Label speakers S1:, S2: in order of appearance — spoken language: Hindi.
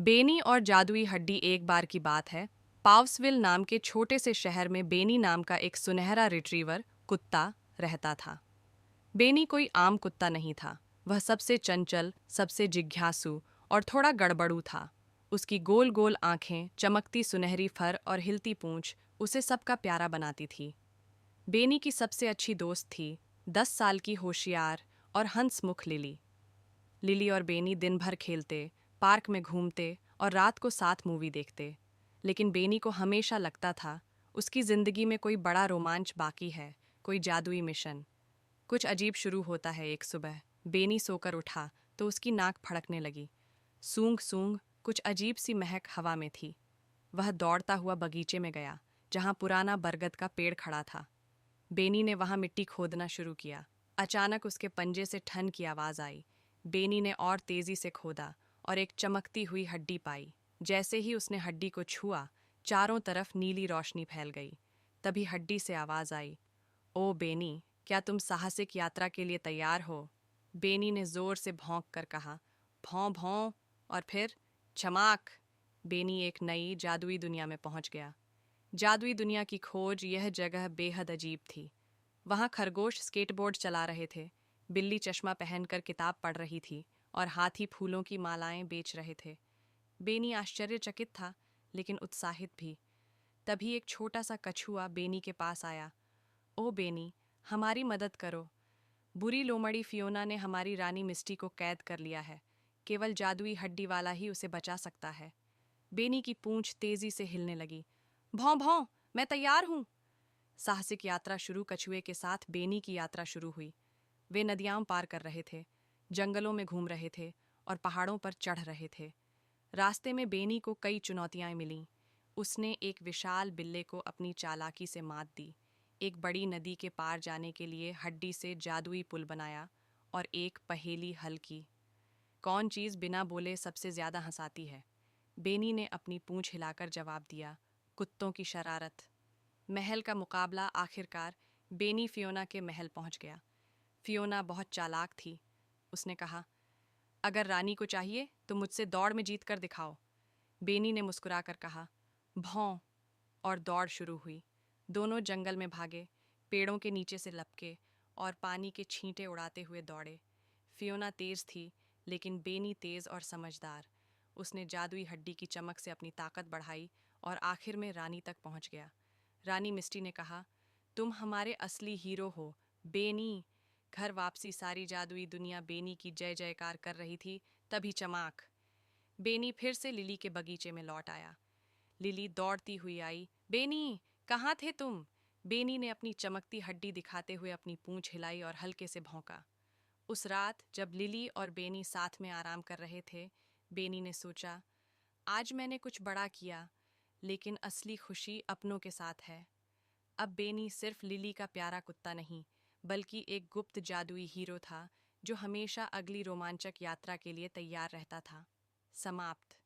S1: बेनी और जादुई हड्डी। एक बार की बात है, पाव्सविल नाम के छोटे से शहर में बेनी नाम का एक सुनहरा रिट्रीवर कुत्ता रहता था। बेनी कोई आम कुत्ता नहीं था। वह सबसे चंचल, सबसे जिज्ञासु और थोड़ा गड़बड़ू था। उसकी गोल गोल आंखें, चमकती सुनहरी फर और हिलती पूंछ उसे सबका प्यारा बनाती थी। बेनी की सबसे अच्छी दोस्त थी 10 साल की होशियार और हंसमुख लिली। लिली और बेनी दिन भर खेलते, पार्क में घूमते और रात को साथ मूवी देखते। लेकिन बेनी को हमेशा लगता था उसकी जिंदगी में कोई बड़ा रोमांच बाकी है, कोई जादुई मिशन। कुछ अजीब शुरू होता है। एक सुबह बेनी सोकर उठा तो उसकी नाक फड़कने लगी। सूंघ सूंघ कुछ अजीब सी महक हवा में थी। वह दौड़ता हुआ बगीचे में गया जहां पुराना बरगद का पेड़ खड़ा था। बेनी ने वहां मिट्टी खोदना शुरू किया। अचानक उसके पंजे से ठन की आवाज आई। बेनी ने और तेजी से खोदा और एक चमकती हुई हड्डी पाई। जैसे ही उसने हड्डी को छुआ, चारों तरफ नीली रोशनी फैल गई। तभी हड्डी से आवाज आई, ओ बेनी, क्या तुम साहसिक यात्रा के लिए तैयार हो? बेनी ने जोर से भौंक कर कहा, भौं भौं। और फिर चमाक। बेनी एक नई जादुई दुनिया में पहुंच गया। जादुई दुनिया की खोज। यह जगह बेहद अजीब थी। वहां खरगोश स्केटबोर्ड चला रहे थे, बिल्ली चश्मा पहनकर किताब पढ़ रही थी और हाथी फूलों की मालाएं बेच रहे थे। बेनी आश्चर्यचकित था, लेकिन उत्साहित भी। तभी एक छोटा सा कछुआ बेनी के पास आया। ओ बेनी, हमारी मदद करो। बुरी लोमड़ी फियोना ने हमारी रानी मिस्टी को कैद कर लिया है। केवल जादुई हड्डी वाला ही उसे बचा सकता है। बेनी की पूंछ तेजी से हिलने लगी। भौं भौं, मैं तैयार हूं। साहसिक यात्रा शुरू। कछुए के साथ बेनी की यात्रा शुरू हुई। वे नदियां पार कर रहे थे, जंगलों में घूम रहे थे और पहाड़ों पर चढ़ रहे थे। रास्ते में बेनी को कई चुनौतियां मिलीं। उसने एक विशाल बिल्ले को अपनी चालाकी से मात दी, एक बड़ी नदी के पार जाने के लिए हड्डी से जादुई पुल बनाया और एक पहेली हल की। कौन चीज़ बिना बोले सबसे ज़्यादा हंसाती है? बेनी ने अपनी पूंछ हिलाकर जवाब दिया, कुत्तों की शरारत। महल का मुकाबला। आखिरकार बेनी फियोना के महल पहुंच गया। फियोना बहुत चालाक थी। उसने कहा, अगर रानी को चाहिए तो मुझसे दौड़ में जीत कर दिखाओ। बेनी ने मुस्कुराकर कहा, भौं। और दौड़ शुरू हुई। दोनों जंगल में भागे, पेड़ों के नीचे से लपके और पानी के छींटे उड़ाते हुए दौड़े। फियोना तेज थी, लेकिन बेनी तेज और समझदार। उसने जादुई हड्डी की चमक से अपनी ताकत बढ़ाई और आखिर में रानी तक पहुंच गया। रानी मिस्टी ने कहा, तुम हमारे असली हीरो हो, बेनी। घर वापसी। सारी जादुई दुनिया बेनी की जय जयकार कर रही थी। तभी चमाक। बेनी फिर से लिली के बगीचे में लौट आया। लिली दौड़ती हुई आई। बेनी, कहाँ थे तुम? बेनी ने अपनी चमकती हड्डी दिखाते हुए अपनी पूंछ हिलाई और हल्के से भौंका। उस रात जब लिली और बेनी साथ में आराम कर रहे थे, बेनी ने सोचा, आज मैंने कुछ बड़ा किया, लेकिन असली खुशी अपनों के साथ है। अब बेनी सिर्फ लिली का प्यारा कुत्ता नहीं, बल्कि एक गुप्त जादुई हीरो था जो हमेशा अगली रोमांचक यात्रा के लिए तैयार रहता था। समाप्त।